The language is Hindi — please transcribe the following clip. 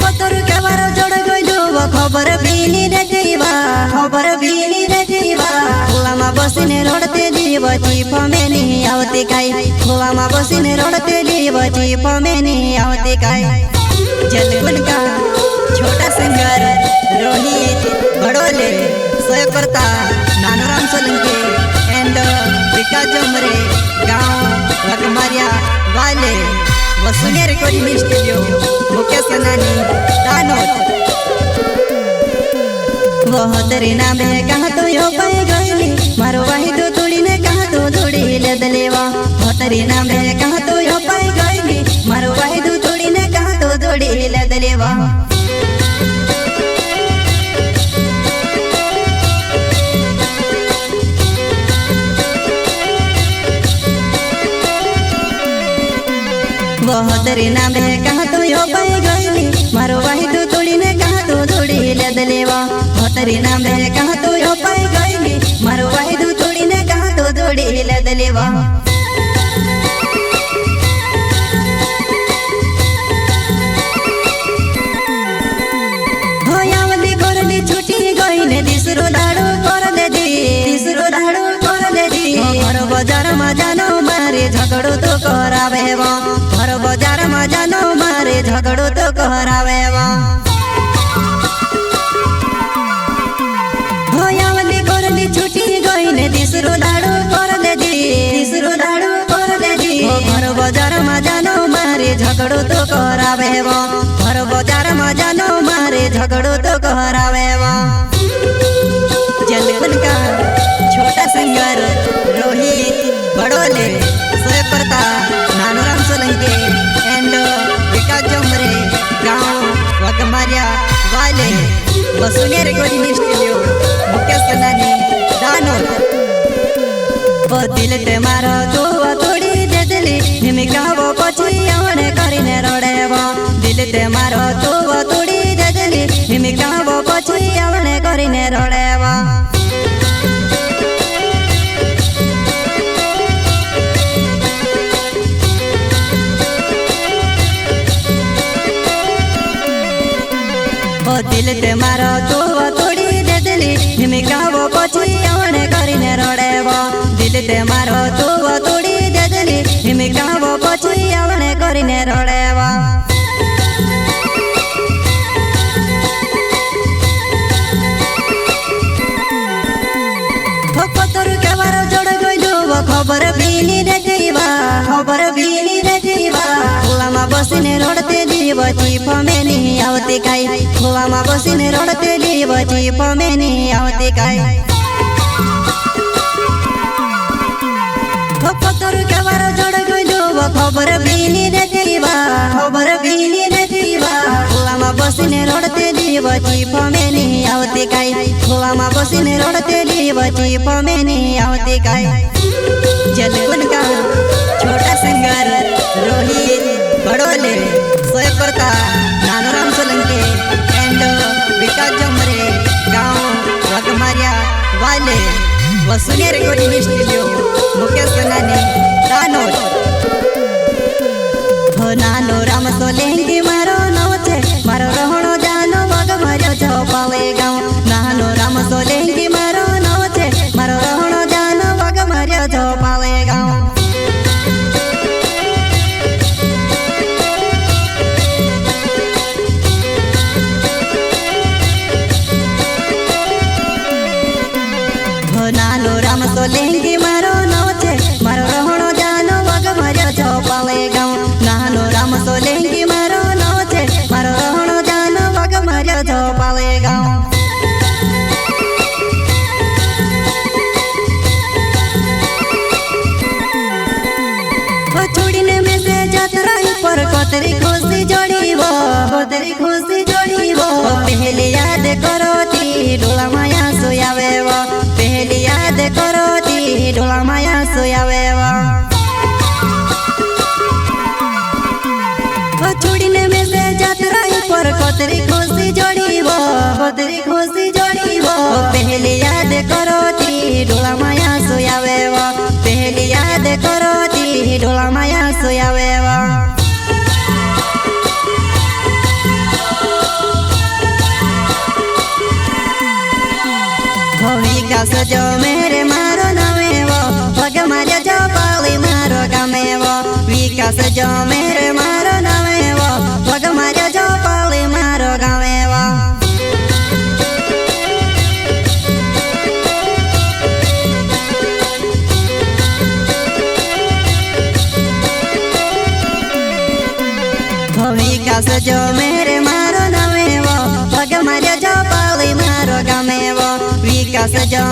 पतरु के बारो जोड़ गइलु खबर बिनी रे जीवा खबर बिनी रे जीवा खुलामा बसिने रोडते जीव चिप मेनी आवती काई खुलामा बसिने रोडते जीव चिप मेनी आवती काई जलगुन का छोटा सिंगर रोहित बड़ोले सोयकर्ता नानूराम सोलंकी एंड विकास जोमरे गांव वकमारिया वाले वसुने रिकॉर्डिंग स्टूडियो मुकेश नानी दानोद वह तेरे नाम है कहाँ तो यो पाए गईली मारो वाही तो तोड़ी ने कहाँ तो तोड़ी ले दलेवा वह तेरे नाम है कहाँ तो यो पाए गईली मारो वाही तो तोड़ी ने कहाँ तो तोड़ी ले दलेवा वह तेरे नाम है कहाँ तो यो पाए गईली मारो वाही तो तोड़ी ने कहाँ तो तोड़ी ले दलेवा वह तेरे नाम है कहाँ तो यो पाए गईली मारो वाही तो तोड़ी ने कहाँ तो तोड़ी ले दलेवा हो यावली गोरली छुटी गई ने दिसरो दाड़ो कर ले दी दिसरो दाड़ो कर ले दी घर बाजार में जानो मारे झगड़ो तो करावे वा घर बाजार में जानो मारे झगड़ो तो करावे वा हो यावली गोरली छुटी गई ने दिसरो दाड़ो कर ले दी दिसरो दाड़ो कर ले दी घर बाजार में जानो मारे झगड़ो तो करावे वा घर बाजार में जानो मारे झगड़ो तो करावे वा जलगुन का छोटा सिंगर रोहित बड़ोले सोयकर्ता नानूराम सोलंकी एंड विकास जोमरे गांव वकमारिया वाले वसुने रिकॉर्डिंग स्टूडियो मुकेश नानी दानोद वो दिल ते मारो तो तोड़ी दे दिली निमिका वो पची आवने करीने रोड़ेवा दिल ते मारो तो तोड़ी दे दिली निमिका वो पची आवने करीने रोड़ेवा दिल ते मारो तो तोड़ी दे दिली निमिका वो पची आवने करीने रोड़ेवा दिल ते मारो तो तोड़ी दे दिली निमिका वो पची आवने करीने रोड़ेवा पतरु के बारो जोड़ गइलु खबर बिनी रे जीवा खबर बिनी रे जीवा खुलामा बसिने रोडते जीव चिप मेनी आवती काई खुलामा बसिने रोडते जीव चिप मेनी आवती काई पतरु के बारो जोड़ गइलु खबर बिनी रे जीवा खबर बिनी रे जीवा खुलामा बसिने रोडते जीव चिप मेनी आवती काई खुलामा बसिने रोडते जीव चिप मेनी आवती काई जलगुन का छोटा सिंगर रोहित बड़ोले सोयकर्ता नानूराम सोलंकी एंड विकास जोमरे गांव वकमारिया वाले वसुने रिकॉर्डिंग स्टूडियो मुकेश नानी दानोद हो नानूराम सोलंकी मारो नाव छे मारो रहणो जानो वकमारिया चौपावे गांव नानूराम सोलंकी मारो नाव छे मारो रहणो जानो वकमारिया चौपावे गांव नानूराम सोलंकी मारो नाव छे मारो रहणो जानो वकमारिया चौपावे गांव नानूराम सोलंकी मारो नाव छे मारो रहणो जानो वकमारिया चौपावे गांव छोड़ीने में से जात्रा पर कोतरी खुशी जोड़ीबो कोतरी खुशी जोड़ीबो पहले याद करो ती डोला माया सोयावेवा पहले याद करो ती डोला माया सोयावेवा छोड़ीने में से जात्रा पर कोतरी खुशी जोड़ीबो कोतरी खुशी जोड़ीबो पहले याद करो ती डोला माया सोयावेवा पहले याद करो ती डोला माया सोयावेवा विकास जो मेरे मारो नवेवो पग मारे जो पाली मारो गमेवो विकास जो मेरे मारो नवेवो पग मारे जो पाली मारो गमेवो विकास जो मेरे मारो नवेवो पग मारे जो पाली मारो गमेवो विकास जो